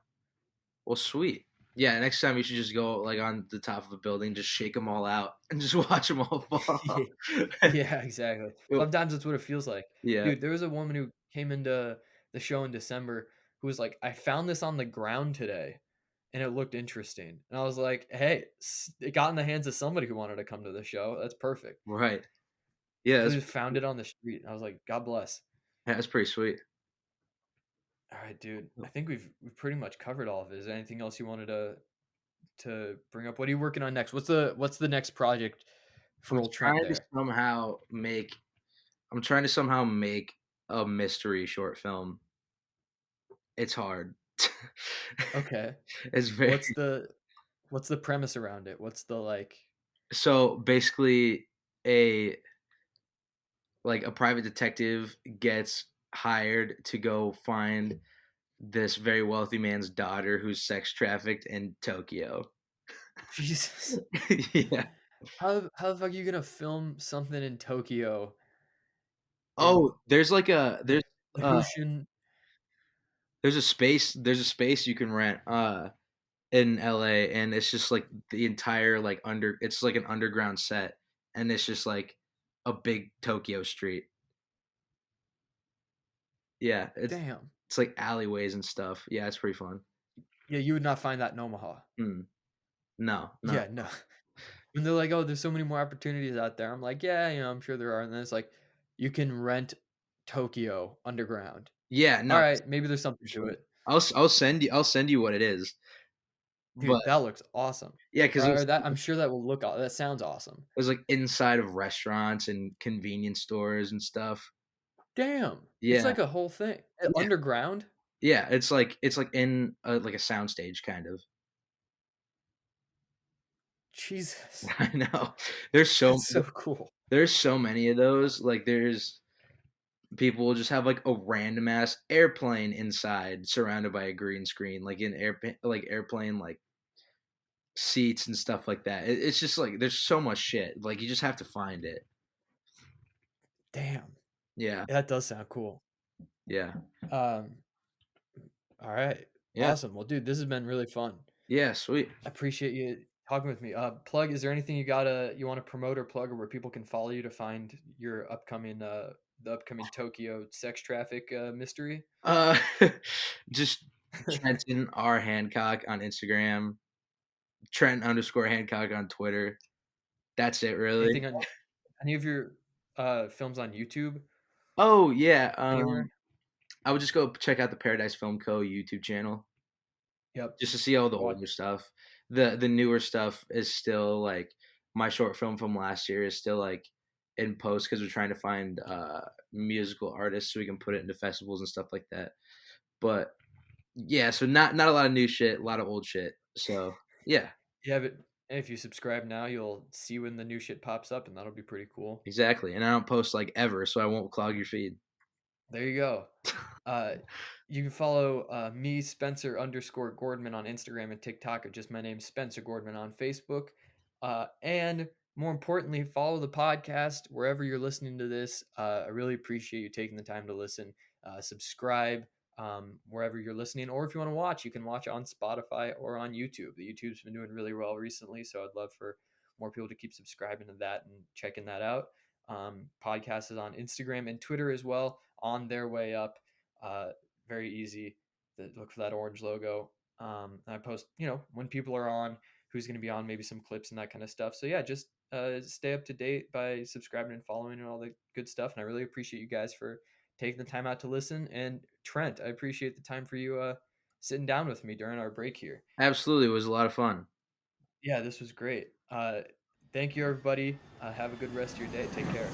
Well, sweet. Yeah, next time you should just go, like, on the top of a building, just shake them all out, and just watch them all fall. Yeah, exactly. Well, Sometimes that's what it feels like. yeah. Dude, there was a woman who came into the show in December who was like, "I found this on the ground today, and it looked interesting." And I was like, "Hey, it got in the hands of somebody who wanted to come to the show. That's perfect." Right. Yeah, She just found it on the street. And I was like, "God bless." that's pretty sweet. All right, dude. I think we've pretty much covered all of it. Is there anything else you wanted to bring up? What are you working on next? What's the next project I'm for old Trent trying to there? somehow make I'm trying to somehow make a mystery short film. It's hard. Okay. It's very What's the premise around it? What's the like so, basically, a a private detective gets hired to go find this very wealthy man's daughter who's sex trafficked in Tokyo. Jesus. Yeah. How the fuck are you gonna film something in Tokyo in Oh, there's like uh who shouldn't? There's a space you can rent in LA, and it's just like the entire like under it's like an underground set, and it's just like a big Tokyo street. Yeah, Damn. it's like alleyways and stuff. Yeah, it's pretty fun. Yeah, you would not find that in Omaha. Mm, no, no. Yeah, no. When they're like, "Oh, there's so many more opportunities out there." I'm like, "Yeah, I'm sure there are." And then it's like, you can rent Tokyo underground. Yeah, no, Alright, maybe there's for something to sure. it. I'll send you what it is. But Dude, that looks awesome. yeah, because Or that I'm sure that will look aw that sounds awesome. it was like inside of restaurants and convenience stores and stuff. Damn, it's Yeah, like a whole thing. yeah, Underground? yeah. It's like in like a soundstage kind of. Jesus. I know. There's so That's so cool. there's so many of those. Like there's people will just have like a random ass airplane inside surrounded by a green screen, like in airplane like seats and stuff like that. It's just like there's so much shit. Like you just have to find it. Damn. Yeah, That does sound cool. yeah, Um, alright. yeah, Awesome. Well, dude, this has been really fun. yeah. Sweet. I appreciate you talking with me. Plug, is there anything you wanna promote or plug or where people can follow you to find your upcoming, the upcoming Tokyo sex traffic, mystery? Uh, just Trenton R Hancock on Instagram. Trent underscore Hancock on Twitter. That's it, really. Anything on any of your, films on YouTube Oh yeah. anywhere? I would just go check out the Paradise Film Co. YouTube channel Yep. just to see all the What? older stuff. The newer stuff is still like my short film from last year is still like in post because we're trying to find musical artists so we can put it into festivals and stuff like that. But yeah, so not a lot of new shit, a lot of old shit. So yeah, Yeah, but if you subscribe now, you'll see when the new shit pops up, and that'll be pretty cool. exactly. And I don't post like ever, so I won't clog your feed. There you go. Uh, you can follow me, Spencer underscore Gordman on Instagram and TikTok, or just my name, Spencer Gordman on Facebook. And more importantly, follow the podcast wherever you're listening to this. I really appreciate you taking the time to listen. Subscribe wherever you're listening, or if you want to watch, you can watch on Spotify or on YouTube. The YouTube's been doing really well recently, so I'd love for more people to keep subscribing to that and checking that out. Podcast is on Instagram and Twitter as well, on their way up. Uh, Very easy. Look for that orange logo. And I post, when people are on, who's going to be on, maybe some clips and that kind of stuff. So yeah, just stay up to date by subscribing and following and all the good stuff. And I really appreciate you guys for taking the time out to listen. And Trent, I appreciate the time for you sitting down with me during our break here. Absolutely, it was a lot of fun. Yeah, this was great. Thank you, everybody. Have a good rest of your day. Take care.